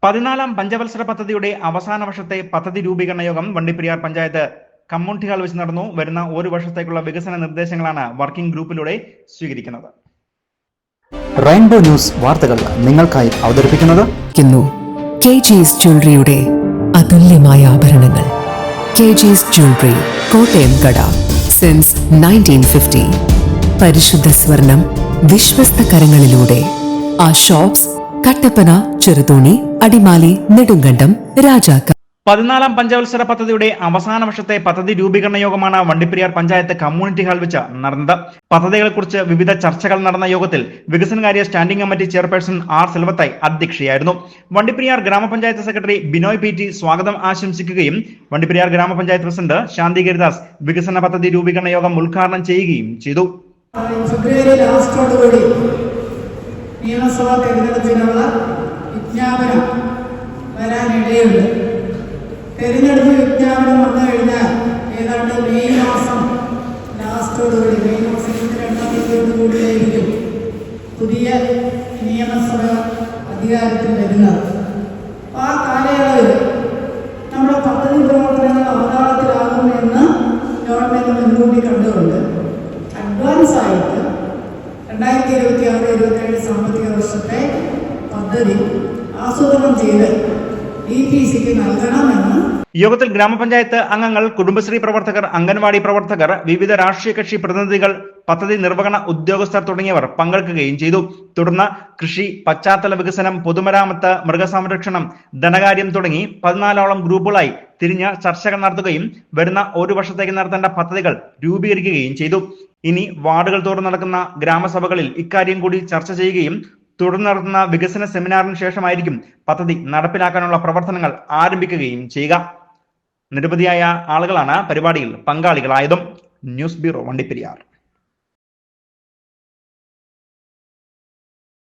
14ാം പഞ്ചവത്സര പദ്ധതിയുടെ അവസാന വർഷത്തെ പദ്ധതി രൂപീകരണ യോഗം വണ്ടിപ്പെരിയാർ പഞ്ചായത്ത് കമ്മ്യൂണിറ്റി ഹാൾ വെച്ച് നടന്നു. വരുന്ന ഒരു വർഷത്തേക്കുള്ള വികസന നിർദ്ദേശങ്ങളാണ് വർക്കിംഗ് ഗ്രൂപ്പിലൂടെ സ്വീകരിക്കുന്നത്. റെയിൻബോ ന്യൂസ് വാർത്തകൾ നിങ്ങൾക്കായി അവതരിപ്പിക്കുന്നത് KG's ജ്വല്ലറിയുടെ അതുല്യമായ ആഭരണങ്ങൾ. KG's ജ്വല്ലറി, കോട്ടയം കട, സിൻസ് 1950. പരിശുദ്ധ സ്വർണം വിശ്വസ്ത കരങ്ങളിലൂടെ. ആ ഷോപ്സ് കട്ടപ്പന, ചെറുതോണി, അടിമാലി, നെടുങ്കണ്ടം, രാജാക്ക. 14ാം പഞ്ചവത്സര പദ്ധതിയുടെ അവസാന വർഷത്തെ പദ്ധതി രൂപീകരണ യോഗമാണ് വണ്ടിപ്പെരിയാർ പഞ്ചായത്ത് കമ്മ്യൂണിറ്റി ഹാൾ വെച്ച് നടന്നത്. പദ്ധതികളെക്കുറിച്ച് വിവിധ ചർച്ചകൾ നടന്ന യോഗത്തിൽ വികസനകാര്യ standing committee chairperson R സെൽവത്തായി അധ്യക്ഷയായിരുന്നു. Vandiperiyar ഗ്രാമപഞ്ചായത്ത് സെക്രട്ടറി ബിനോയ് പി ടി സ്വാഗതം ആശംസിക്കുകയും വണ്ടിപ്പെരിയാർ ഗ്രാമപഞ്ചായത്ത് പ്രസിഡന്റ് ശാന്തി ഗിരിദാസ് വികസന പദ്ധതി രൂപീകരണ യോഗം ഉദ്ഘാടനം ചെയ്യുകയും ചെയ്തു. നിയമസഭാ തെരഞ്ഞെടുപ്പിനുള്ള വിജ്ഞാപനം വരാനിടയുണ്ട്. തെരഞ്ഞെടുപ്പ് വിജ്ഞാപനം വന്നു കഴിഞ്ഞാൽ ഏതാണ്ട് മെയ് മാസം ലാസ്റ്റോടുകൂടി, മെയ് മാസം 2-ാം തീയതിയോടുകൂടിയായിരിക്കും പുതിയ നിയമസഭ അധികാരത്തിൽ വരുന്നത്. ആ കാലയളവിൽ നമ്മുടെ പദ്ധതി പ്രവർത്തനങ്ങൾ അവതാളത്തിലാകുമെന്ന് ഗവൺമെന്റ് മുൻകൂട്ടി കണ്ടുകൊണ്ട് അഡ്വാൻസായിട്ട് 2026-27 സാമ്പത്തിക വർഷത്തെ പദ്ധതി ആസൂത്രണം ചെയ്ത് DPCക്ക് നൽകണമെന്ന് യോഗത്തിൽ ഗ്രാമപഞ്ചായത്ത് അംഗങ്ങൾ, കുടുംബശ്രീ പ്രവർത്തകർ, അംഗൻവാടി പ്രവർത്തകർ, വിവിധ രാഷ്ട്രീയ കക്ഷി പ്രതിനിധികൾ, പദ്ധതി നിർവഹണ ഉദ്യോഗസ്ഥർ തുടങ്ങിയവർ പങ്കെടുക്കുകയും ചെയ്തു. തുടർന്ന് കൃഷി, പശ്ചാത്തല വികസനം, പൊതുമരാമത്ത്, മൃഗസംരക്ഷണം, ധനകാര്യം തുടങ്ങി 14ഓളം ഗ്രൂപ്പുകളായി തിരിഞ്ഞ് ചർച്ചകൾ നടത്തുകയും വരുന്ന ഒരു വർഷത്തേക്ക് നടത്തേണ്ട പദ്ധതികൾ രൂപീകരിക്കുകയും ചെയ്തു. ഇനി വാർഡുകൾ തോറും നടക്കുന്ന ഗ്രാമസഭകളിൽ ഇക്കാര്യം കൂടി ചർച്ച ചെയ്യുകയും തുടർന്ന് നടത്തുന്ന വികസന സെമിനാറിന് ശേഷമായിരിക്കും പദ്ധതി നടപ്പിലാക്കാനുള്ള പ്രവർത്തനങ്ങൾ ആരംഭിക്കുകയും ചെയ്യുക. നിരവധിയായ ആളുകളാണ് പരിപാടിയിൽ പങ്കാളികളായതും. News bureau, Vandiperiyar.